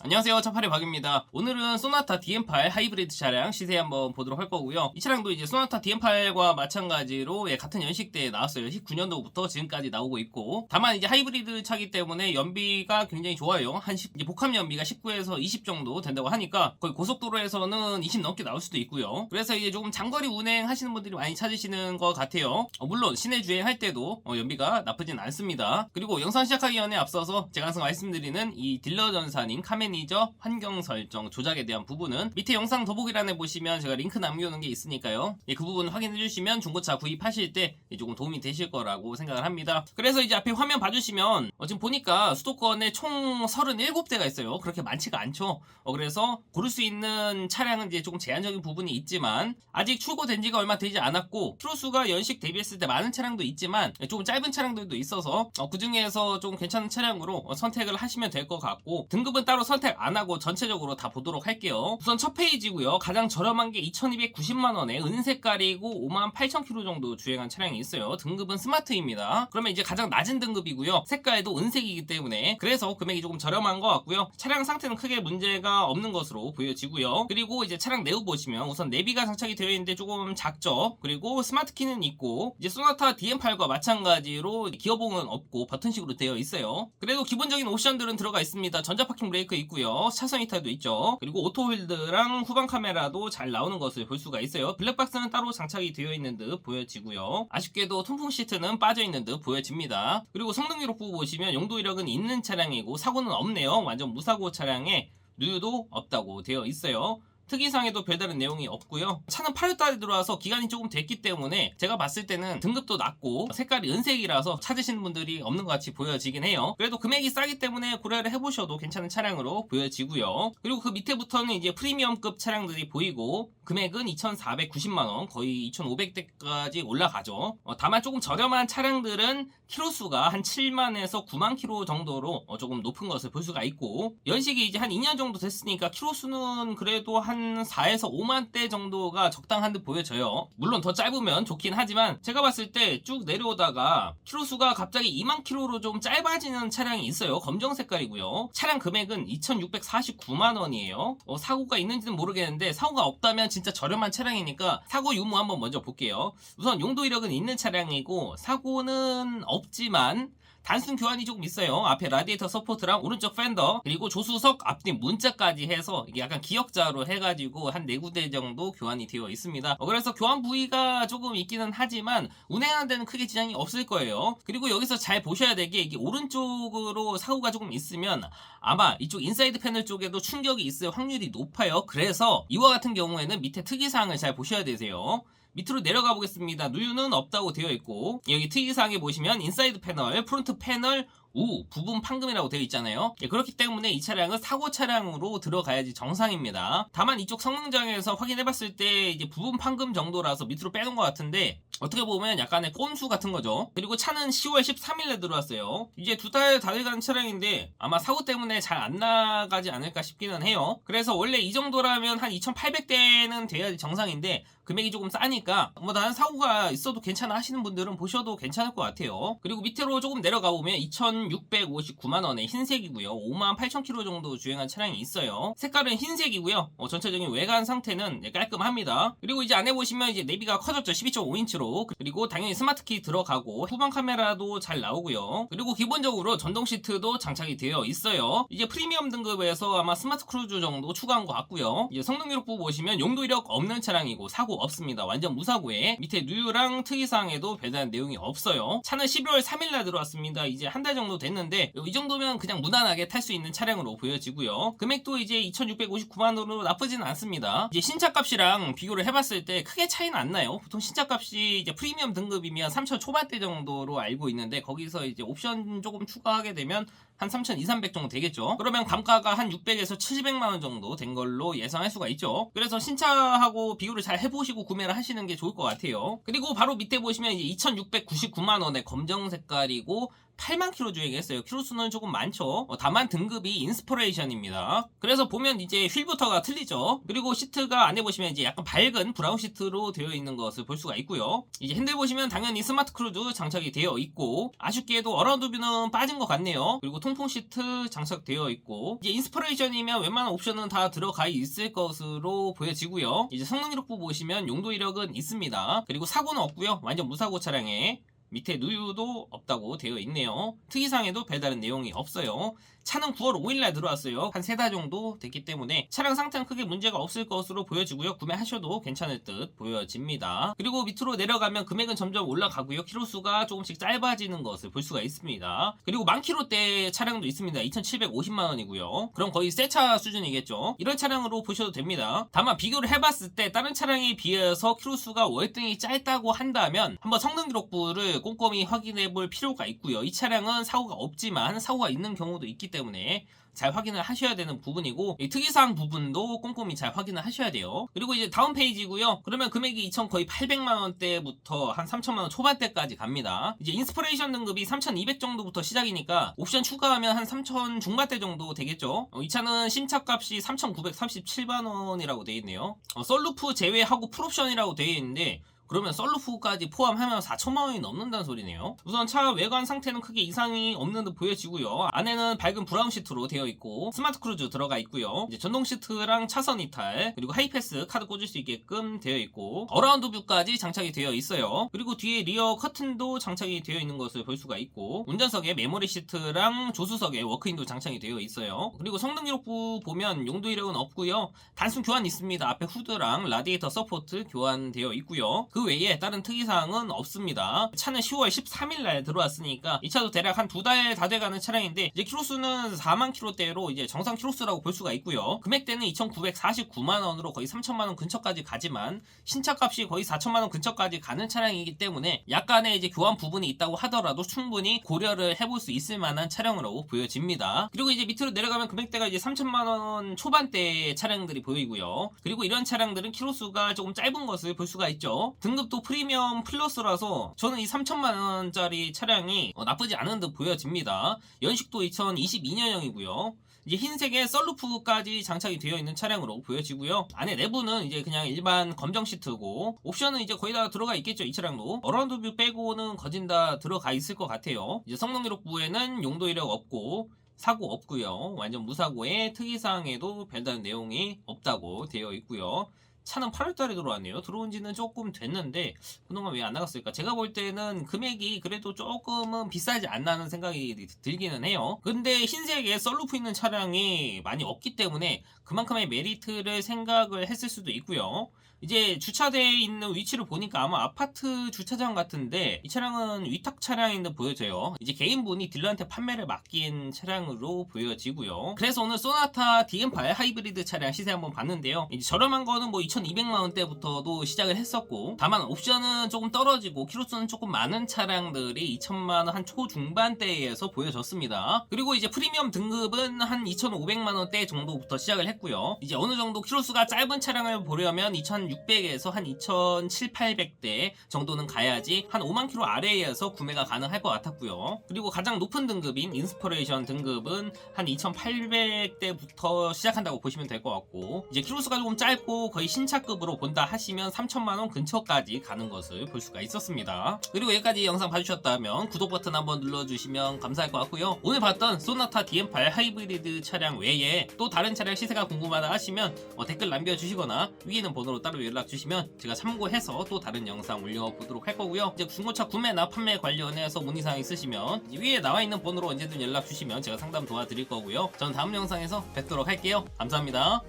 안녕하세요, 차팔의 박입니다. 오늘은 소나타 DM8 하이브리드 차량 시세 한번 보도록 할 거고요. 이 차량도 이제 소나타 DM8과 마찬가지로 같은 연식대에 나왔어요. 19년도부터 지금까지 나오고 있고, 다만 이제 하이브리드 차기 때문에 연비가 굉장히 좋아요. 이제 복합 연비가 19에서 20 정도 된다고 하니까 거의 고속도로에서는 20 넘게 나올 수도 있고요. 그래서 이제 조금 장거리 운행하시는 분들이 많이 찾으시는 것 같아요. 물론 시내 주행할 때도 연비가 나쁘진 않습니다. 그리고 영상 시작하기 전에 앞서서 제가 항상 말씀드리는 이 딜러 전사님 매니저 환경 설정 조작에 대한 부분은 밑에 영상 더보기란에 보시면 제가 링크 남겨놓은 게 있으니까요. 그 부분 확인해 주시면 중고차 구입하실 때 조금 도움이 되실 거라고 생각을 합니다. 그래서 이제 앞에 화면 봐주시면 지금 보니까 수도권에 총 37대가 있어요. 그렇게 많지가 않죠. 그래서 고를 수 있는 차량은 이제 조금 제한적인 부분이 있지만 아직 출고된 지가 얼마 되지 않았고 키로수가 연식 대비했을 때 많은 차량도 있지만 조금 짧은 차량들도 있어서 그 중에서 좀 괜찮은 차량으로 선택을 하시면 될 것 같고, 등급은 따로 선택 안 하고 전체적으로 다 보도록 할게요. 우선 첫 페이지고요. 가장 저렴한 게 2290만원에 은색깔이고 58,000km 정도 주행한 차량이 있어요. 등급은 스마트입니다. 그러면 이제 가장 낮은 등급이고요. 색깔도 은색이기 때문에 그래서 금액이 조금 저렴한 것 같고요. 차량 상태는 크게 문제가 없는 것으로 보여지고요. 그리고 이제 차량 내부 보시면 우선 내비가 장착이 되어 있는데 조금 작죠. 그리고 스마트키는 있고, 이제 소나타 DM8과 마찬가지로 기어봉은 없고 버튼식으로 되어 있어요. 그래도 기본적인 옵션들은 들어가 있습니다. 전자파킹 브레이크 있고요. 차선 이탈도 있죠. 그리고 오토휠드랑 후방 카메라도 잘 나오는 것을 볼 수가 있어요. 블랙박스는 따로 장착이 되어 있는 듯 보여지고요. 아쉽게도 통풍 시트는 빠져 있는 듯 보여집니다. 그리고 성능 기록부 보시면 용도 이력은 있는 차량이고 사고는 없네요. 완전 무사고 차량에 누유도 없다고 되어 있어요. 특이사항에도 별다른 내용이 없고요. 차는 8월달에 들어와서 기간이 조금 됐기 때문에 제가 봤을 때는 등급도 낮고 색깔이 은색이라서 찾으시는 분들이 없는 것 같이 보여지긴 해요. 그래도 금액이 싸기 때문에 고려를 해보셔도 괜찮은 차량으로 보여지고요. 그리고 그 밑에부터는 이제 프리미엄급 차량들이 보이고, 금액은 2,490만원, 거의 2,500대까지 올라가죠. 다만 조금 저렴한 차량들은 키로수가 한 7만에서 9만 킬로 정도로 조금 높은 것을 볼 수가 있고, 연식이 이제 한 2년 정도 됐으니까 키로수는 그래도 한 4에서 5만 대 정도가 적당한 듯 보여져요. 물론 더 짧으면 좋긴 하지만 제가 봤을 때 쭉 내려오다가 키로수가 갑자기 2만 킬로로 좀 짧아지는 차량이 있어요. 검정 색깔이고요. 차량 금액은 2,649만원이에요. 사고가 있는지는 모르겠는데 사고가 없다면 진짜 저렴한 차량이니까 사고 유무 한번 먼저 볼게요. 우선 용도 이력은 있는 차량이고 사고는 없지만 단순 교환이 조금 있어요. 앞에 라디에이터 서포트랑 오른쪽 팬더, 그리고 조수석 앞뒤 문자까지 해서 이게 약간 기역자로 해가지고 한 4군데 정도 교환이 되어 있습니다. 그래서 교환 부위가 조금 있기는 하지만 운행하는 데는 크게 지장이 없을 거예요. 그리고 여기서 잘 보셔야 될 게, 이게 오른쪽으로 사고가 조금 있으면 아마 이쪽 인사이드 패널 쪽에도 충격이 있을 확률이 높아요. 그래서 이와 같은 경우에는 밑에 특이사항을 잘 보셔야 되세요. 밑으로 내려가 보겠습니다. 누유는 없다고 되어 있고, 여기 특이사항에 보시면 인사이드 패널, 프론트 패널 우 부분 판금이라고 되어 있잖아요. 그렇기 때문에 이 차량은 사고 차량으로 들어가야지 정상입니다. 다만 이쪽 성능장에서 확인해봤을 때 이제 부분 판금 정도라서 밑으로 빼놓은 것 같은데, 어떻게 보면 약간의 꼼수 같은 거죠. 그리고 차는 10월 13일에 들어왔어요. 이제 2달 다 돼가는 차량인데 아마 사고 때문에 잘 안 나가지 않을까 싶기는 해요. 그래서 원래 이 정도라면 한 2,800대는 돼야지 정상인데 금액이 조금 싸니까 나는 사고가 있어도 괜찮아 하시는 분들은 보셔도 괜찮을 것 같아요. 그리고 밑으로 조금 내려가 보면 2,659만원의 흰색이고요. 58,000km 정도 주행한 차량이 있어요. 색깔은 흰색이고요. 전체적인 외관 상태는 깔끔합니다. 그리고 이제 안에 보시면 이제 내비가 커졌죠. 12.5인치로. 그리고 당연히 스마트키 들어가고 후방 카메라도 잘 나오고요. 그리고 기본적으로 전동 시트도 장착이 되어 있어요. 이제 프리미엄 등급에서 아마 스마트 크루즈 정도 추가한 것 같고요. 이제 성능 기록부 보시면 용도 이력 없는 차량이고 사고 없습니다. 완전 무사고에 밑에 누유랑 특이사항에도 별다른 내용이 없어요. 차는 11월 3일날 들어왔습니다. 이제 한 달 정도 됐는데 이 정도면 그냥 무난하게 탈 수 있는 차량으로 보여지고요. 금액도 이제 2,659만원으로 나쁘진 않습니다. 이제 신차값이랑 비교를 해봤을 때 크게 차이는 안 나요. 보통 신차값이 이제 프리미엄 등급이면 3,000 초반대 정도로 알고 있는데, 거기서 이제 옵션 조금 추가하게 되면 한 3,200, 300 정도 되겠죠. 그러면 감가가 한 600에서 700만원 정도 된 걸로 예상할 수가 있죠. 그래서 신차하고 비교를 잘 해보시고 구매를 하시는 게 좋을 것 같아요. 그리고 바로 밑에 보시면 이제 2,699만원의 검정 색깔이고 8만 킬로 주행했어요. 킬로수는 조금 많죠. 다만 등급이 인스퍼레이션입니다. 그래서 보면 이제 휠부터가 틀리죠. 그리고 시트가 안에 보시면 이제 약간 밝은 브라운 시트로 되어 있는 것을 볼 수가 있고요. 이제 핸들 보시면 당연히 스마트 크루즈 장착이 되어 있고, 아쉽게도 어라운드 뷰는 빠진 것 같네요. 그리고 통풍 시트 장착되어 있고, 이제 인스퍼레이션이면 웬만한 옵션은 다 들어가 있을 것으로 보여지고요. 이제 성능 기록부 보시면 용도 이력은 있습니다. 그리고 사고는 없고요. 완전 무사고 차량에 밑에 누유도 없다고 되어 있네요. 특이사항에도 별다른 내용이 없어요. 차는 9월 5일날 들어왔어요. 한 3달 정도 됐기 때문에 차량 상태는 크게 문제가 없을 것으로 보여지고요. 구매하셔도 괜찮을 듯 보여집니다. 그리고 밑으로 내려가면 금액은 점점 올라가고요. 키로수가 조금씩 짧아지는 것을 볼 수가 있습니다. 그리고 만 킬로대 차량도 있습니다. 2,750만원이고요. 그럼 거의 새 차 수준이겠죠. 이런 차량으로 보셔도 됩니다. 다만 비교를 해봤을 때 다른 차량에 비해서 키로수가 월등히 짧다고 한다면 한번 성능 기록부를 꼼꼼히 확인해 볼 필요가 있고요. 이 차량은 사고가 없지만 사고가 있는 경우도 있기 때문에 잘 확인을 하셔야 되는 부분이고, 이 특이사항 부분도 꼼꼼히 잘 확인을 하셔야 돼요. 그리고 이제 다음 페이지고요. 그러면 금액이 2,000 거의 800만원대부터 한 3,000만원 초반대까지 갑니다. 이제 인스퍼레이션 등급이 3,200 정도부터 시작이니까 옵션 추가하면 한 3,000 중반대 정도 되겠죠. 이 차는 신차값이 3,937만원이라고 되어 있네요. 썬루프 제외하고 풀옵션이라고 되어 있는데, 그러면 썬루프까지 포함하면 4천만원이 넘는다는 소리네요. 우선 차 외관 상태는 크게 이상이 없는 듯 보여지고요. 안에는 밝은 브라운 시트로 되어 있고 스마트 크루즈 들어가 있고요. 이제 전동 시트랑 차선 이탈, 그리고 하이패스 카드 꽂을 수 있게끔 되어 있고 어라운드 뷰까지 장착이 되어 있어요. 그리고 뒤에 리어 커튼도 장착이 되어 있는 것을 볼 수가 있고, 운전석에 메모리 시트랑 조수석에 워크인도 장착이 되어 있어요. 그리고 성능 기록부 보면 용도 이력은 없고요. 단순 교환 있습니다. 앞에 후드랑 라디에이터 서포트 교환되어 있고요. 그 외에 다른 특이사항은 없습니다. 차는 10월 13일날 들어왔으니까 이 차도 대략 한 2달 다 돼가는 차량인데, 이제 키로수는 4만 킬로대로 이제 정상 키로수라고 볼 수가 있고요. 금액대는 2,949만원으로 거의 3,000만원 근처까지 가지만 신차값이 거의 4,000만원 근처까지 가는 차량이기 때문에 약간의 이제 교환 부분이 있다고 하더라도 충분히 고려를 해볼 수 있을 만한 차량으로 보여집니다. 그리고 이제 밑으로 내려가면 금액대가 이제 3,000만원 초반대 차량들이 보이고요. 그리고 이런 차량들은 키로수가 조금 짧은 것을 볼 수가 있죠. 등급도 프리미엄 플러스라서 저는 이 3,000만원짜리 차량이 나쁘지 않은 듯 보여집니다. 연식도 2022년형이고요. 이제 흰색에 썬루프까지 장착이 되어 있는 차량으로 보여지고요. 안에 내부는 이제 그냥 일반 검정 시트고, 옵션은 이제 거의 다 들어가 있겠죠. 이 차량도 어라운드 뷰 빼고는 거진 다 들어가 있을 것 같아요. 이제 성능 기록부에는 용도 이력 없고 사고 없고요. 완전 무사고에 특이사항에도 별다른 내용이 없다고 되어 있고요. 차는 8월달에 들어왔네요. 들어온 지는 조금 됐는데 그동안 왜 안 나갔을까? 제가 볼 때는 금액이 그래도 조금은 비싸지 않나는 생각이 들기는 해요. 근데 흰색에 썬루프 있는 차량이 많이 없기 때문에 그만큼의 메리트를 생각을 했을 수도 있고요. 이제 주차되어 있는 위치를 보니까 아마 아파트 주차장 같은데 이 차량은 위탁 차량인 듯 보여져요. 이제 개인분이 딜러한테 판매를 맡긴 차량으로 보여지고요. 그래서 오늘 소나타 DM8 하이브리드 차량 시세 한번 봤는데요. 이제 저렴한 거는 뭐 2,200만원대부터도 시작을 했었고, 다만 옵션은 조금 떨어지고 키로수는 조금 많은 차량들이 2,000만원 한 초중반대에서 보여졌습니다. 그리고 이제 프리미엄 등급은 한 2,500만원대 정도부터 시작을 했고요. 이제 어느 정도 키로수가 짧은 차량을 보려면 2,600에서 한 2,700, 800대 정도는 가야지 한 5만 킬로 아래에서 구매가 가능할 것 같았고요. 그리고 가장 높은 등급인 인스퍼레이션 등급은 한 2,800대부터 시작한다고 보시면 될 것 같고, 이제 킬로수가 조금 짧고 거의 신차급으로 본다 하시면 3,000만원 근처까지 가는 것을 볼 수가 있었습니다. 그리고 여기까지 영상 봐주셨다면 구독 버튼 한번 눌러주시면 감사할 것 같고요. 오늘 봤던 소나타 DM8 하이브리드 차량 외에 또 다른 차량 시세가 궁금하다 하시면 댓글 남겨주시거나 위에 있는 번호로 따로 연락 주시면 제가 참고해서 또 다른 영상 올려보도록 할 거고요. 이제 중고차 구매나 판매 관련해서 문의사항 있으시면 위에 나와 있는 번호로 언제든 연락 주시면 제가 상담 도와드릴 거고요. 저는 다음 영상에서 뵙도록 할게요. 감사합니다.